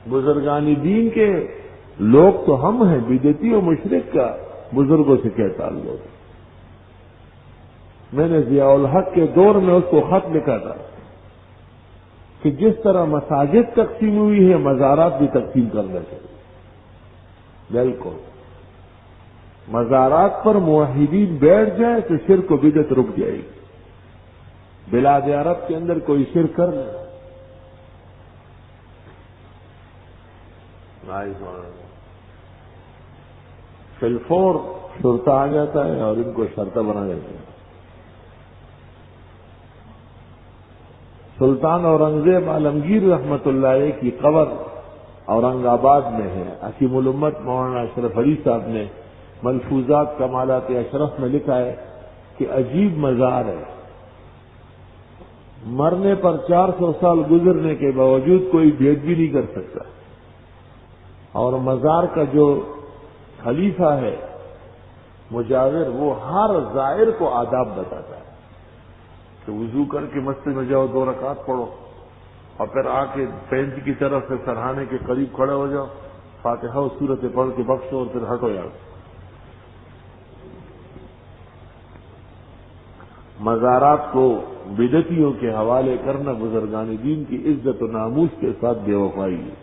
بزرگان دین کے لوگ تو ہم ہیں، بدعتی و مشرک کا بزرگوں سے کیا تعلق؟ میں نے ضیاء الحق کے دور میں اس کو خط لکھا تھا کہ جس طرح مساجد تقسیم ہوئی ہے مزارات بھی تقسیم کرنا چاہیے۔ بالکل، مزارات پر موحدین بیٹھ جائے تو شرک و بدعت رک جائے گی۔ بلاد عرب کے اندر کوئی شرک کر لے، فلفور شرطہ آ جاتا ہے اور ان کو شرطہ بنا دیتے ہیں۔ سلطان اورنگزیب عالمگیر رحمت اللہ علیہ کی قبر اورنگ آباد میں ہے۔ حکیم الامت مولانا اشرف علی صاحب نے ملفوظات کمالات اشرف میں لکھا ہے کہ عجیب مزار ہے، مرنے پر 400 سال گزرنے کے باوجود کوئی بھید بھی نہیں کر سکتا، اور مزار کا جو خلیفہ ہے مجاور وہ ہر زائر کو آداب بتاتا ہے کہ وضو کر کے مسجد میں جاؤ، 2 رکعت پڑھو، اور پھر آ کے پینٹ کی طرف سے سرہانے کے قریب کھڑے ہو جاؤ، فاتحہ و سورت پڑھ کے بخشو اور پھر ہٹو یار۔ مزارات کو بدعتیوں کے حوالے کرنا بزرگان دین کی عزت و ناموس کے ساتھ بے وفائی ہے۔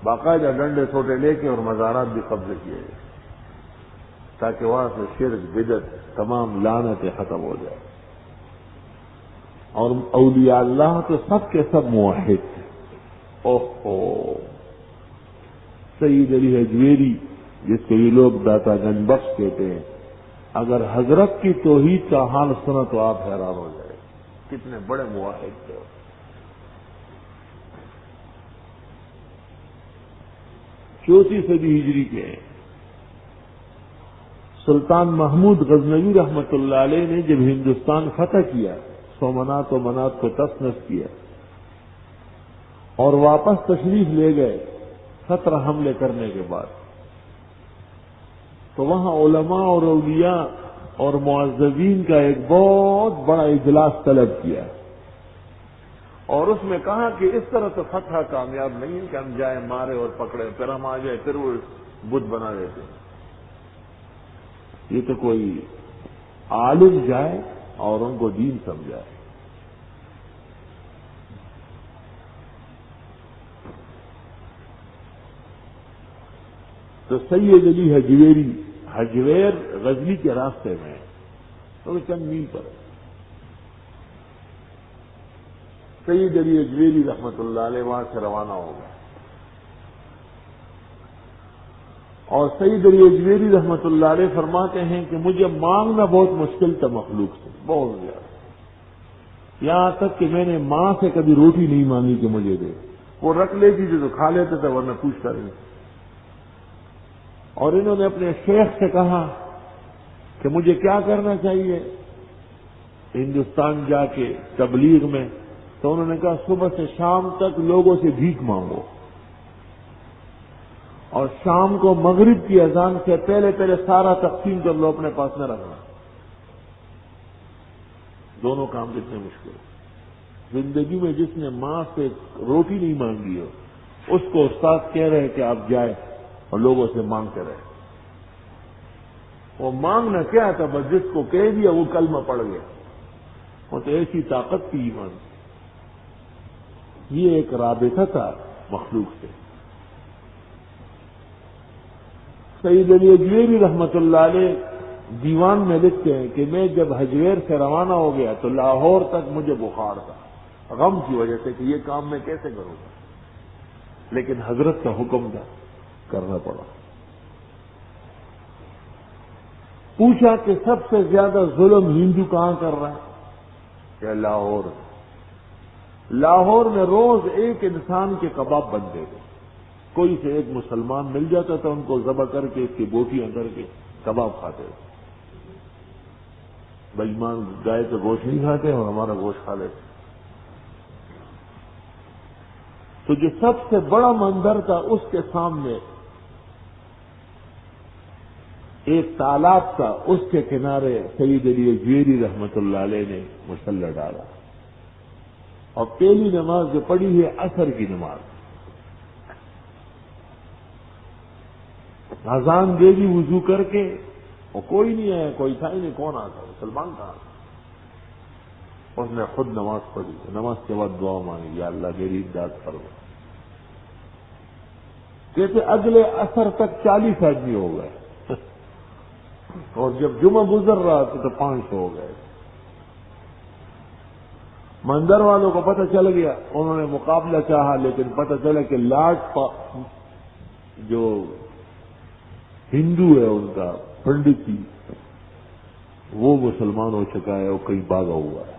باقاعدہ ڈنڈے سوٹے لے کے اور مزارات بھی قبضے کیے گئے تاکہ وہاں سے شرک بدعت تمام لعنتیں ختم ہو جائے۔ اور اولیاء اللہ تو سب کے سب موحد تھے۔ اوہو، سید علی حجویری جس کو یہ لوگ داتا گنج بخش کہتے ہیں، اگر حضرت کی توحید کا حال سنا تو آپ حیران ہو جائے، کتنے بڑے موحد تھے۔ 4 صدی ہجری کے ہیں۔ سلطان محمود غزنوی رحمت اللہ علیہ نے جب ہندوستان فتح کیا، سومنات و منات کو تس کیا اور واپس تشریف لے گئے 17 حملے کرنے کے بعد، تو وہاں علماء اور اولیاء اور معززین کا ایک بہت بڑا اجلاس طلب کیا، اور اس میں کہا کہ اس طرح تو فتح کامیاب نہیں ہے کہ ہم جائیں مارے اور پکڑے پھر ہم آ جائیں پھر وہ بت بنا دیتے ہیں۔ یہ تو کوئی عالم جائے اور ان کو دین سمجھائے۔ تو سید علی حجویری، حجویر غزنی کے راستے میں تو چند میل پر ہے۔ سید علی حجویری رحمت اللہ علیہ وہاں سے روانہ ہو گئے، اور سید علی حجویری رحمت اللہ علیہ فرماتے ہیں کہ مجھے مانگنا بہت مشکل تھا مخلوق سے، بہت زیادہ، یہاں تک کہ میں نے ماں سے کبھی روٹی نہیں مانگی کہ مجھے دے، وہ رکھ لیتی تھی تو کھا لیتے تھے ورنہ پوچھتا نہیں۔ اور انہوں نے اپنے شیخ سے کہا کہ مجھے کیا کرنا چاہیے ہندوستان جا کے تبلیغ میں، تو انہوں نے کہا صبح سے شام تک لوگوں سے بھیک مانگو، اور شام کو مغرب کی اذان سے پہلے سارا تقسیم کر لو، اپنے پاس نہ رکھنا۔ دونوں کام کتنے مشکل ہیں۔ زندگی میں جس نے ماں سے روٹی نہیں مانگی ہو اس کو استاد کہہ رہے کہ آپ جائیں اور لوگوں سے مانگتے رہے۔ وہ مانگنا کیا تھا، بس جس کو کہہ دیا وہ کلمہ پڑ گیا، وہ تو ایسی طاقت کی ایمان۔ یہ ایک رابطہ تھا مخلوق سے۔ سید علی حجویری رحمت اللہ علیہ دیوان میں لکھتے ہیں کہ میں جب حجویر سے روانہ ہو گیا تو لاہور تک مجھے بخار تھا، غم کی وجہ سے کہ یہ کام میں کیسے کروں گا، لیکن حضرت کا حکم تھا، کرنا پڑا۔ پوچھا کہ سب سے زیادہ ظلم ہندو کہاں کر رہا ہے؟ کہ لاہور۔ لاہور میں روز ایک انسان کے کباب بنتے تھے، کوئی سے ایک مسلمان مل جاتا تھا، ان کو ذبح کر کے اس کی بوٹیاں کر کے کباب کھاتے تھے۔ بےایمان گائے کا گوشت نہیں کھاتے اور ہمارا گوشت کھا لیتے۔ تو جو سب سے بڑا منظر تھا اس کے سامنے ایک تالاب تھا، اس کے کنارے سید علی حجویری رحمت اللہ علیہ نے مصلی ڈالا، اور پہلی نماز جو پڑھی ہے عصر کی نماز، اذان دے دی وضو کر کے، اور کوئی نہیں ہے، کوئی تھا ہی نہیں، کون آتا، مسلمان تھا، اس نے خود نماز پڑھی، نماز کے بعد دعا مانگی، یا اللہ میری امداد فرما۔ کہتے اگلے عصر تک 40 آدمی ہو گئے، اور جب جمعہ گزر رہا تو 500 ہو گئے۔ مندر والوں کو پتہ چل گیا، انہوں نے مقابلہ چاہا، لیکن پتہ چلا کہ جو ہندو ہے ان کا پنڈتی، وہ مسلمان ہو چکا ہے، وہ کہیں بھاگا ہوا ہے۔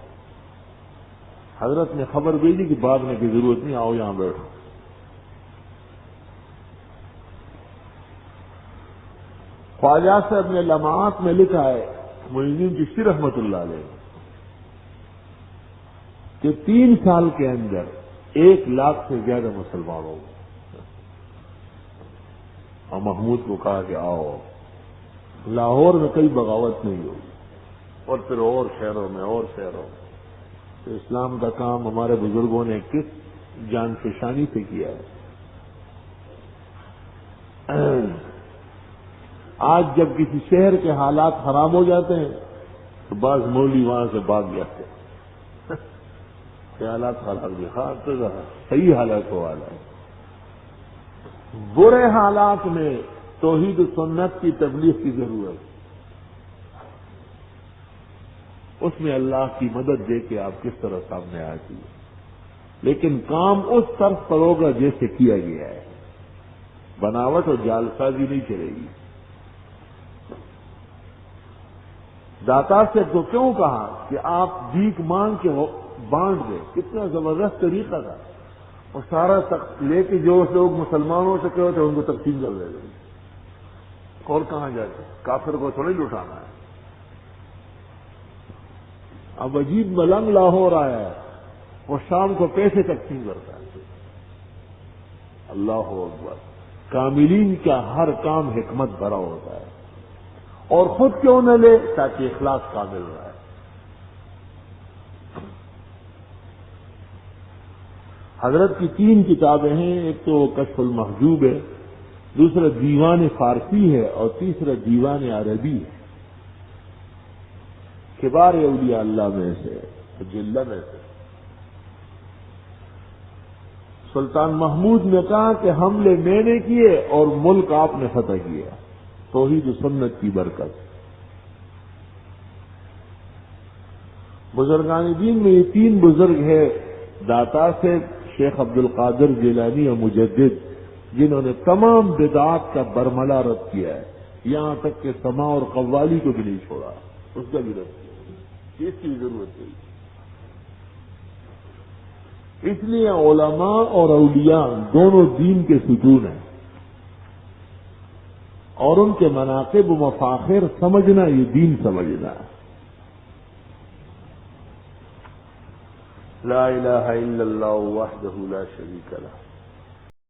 حضرت نے خبر بھیجی کہ بھاگنے کی ضرورت نہیں، آؤ یہاں بیٹھو۔ خواجہ صاحب نے لمحات میں لکھا ہے، معین الدین چشتی رحمۃ اللہ علیہ، کہ 3 سال کے اندر 1 لاکھ سے زیادہ مسلمان ہو گئے، اور محمود کو کہا کہ آؤ۔ لاہور میں کئی بغاوت نہیں ہوئی، اور پھر اور شہروں میں تو اسلام کا کام ہمارے بزرگوں نے کس جان فشانی سے کیا ہے۔ آج جب کسی شہر کے حالات خراب ہو جاتے ہیں تو بعض مولوی وہاں سے بھاگ جاتے ہیں کہ حالات خراب بھی، ہاں تو صحیح حالات ہو والا ہے۔ برے حالات میں توحید و سنت کی تبلیغ کی ضرورت، اس میں اللہ کی مدد دے کے آپ کس طرح سامنے آتی ہے، لیکن کام اس طرف پر ہوگا جیسے کیا گیا ہے، بناوٹ اور جال سازی نہیں چلے گی۔ داتا سے تو کیوں کہا کہ آپ بھیک مانگ کے بانٹ دیں، کتنا زبردست طریقہ تھا، اور سارا لے کے جو لوگ مسلمان ہو سکے ہوتے ان کو تقسیم کر دے گئے، اور کہاں جاتے، کافر کو تھوڑی لٹانا ہے۔ اب عجیب ملنگ لاہور آیا ہے، وہ شام کو پیسے تقسیم کرتا ہے۔ اللہ اکبر، کاملین کا ہر کام حکمت بھرا ہوتا ہے، اور خود کیوں نہ لے تاکہ اخلاص کامل رہے۔ حضرت کی 3 کتابیں ہیں، ایک تو کشف المحجوب ہے، دوسرا دیوان فارسی ہے، اور تیسرا دیوان عربی ہے۔ کبار اولیاء اللہ میں سے، جلہ میں سے سلطان محمود نے کہا کہ حملے میں نے کیے اور ملک آپ نے فتح کیا، توحید و سنت کی برکت۔ بزرگان دین میں یہ 3 بزرگ ہیں، داتا سے شیخ عبد القادر جیلانی اور مجدد، جنہوں نے تمام بدعات کا برملا رد کیا ہے، یہاں تک کہ سماع اور قوالی کو بھی نہیں چھوڑا، اس کا بھی رد کیا، اس کی ضرورت نہیں۔ اس لیے علماء اور اولیاء دونوں دین کے ستون ہیں، اور ان کے مناقب و مفاخر سمجھنا یہ دین سمجھنا ہے۔ لا الہ الا اللہ وحدہ لا شریک لہ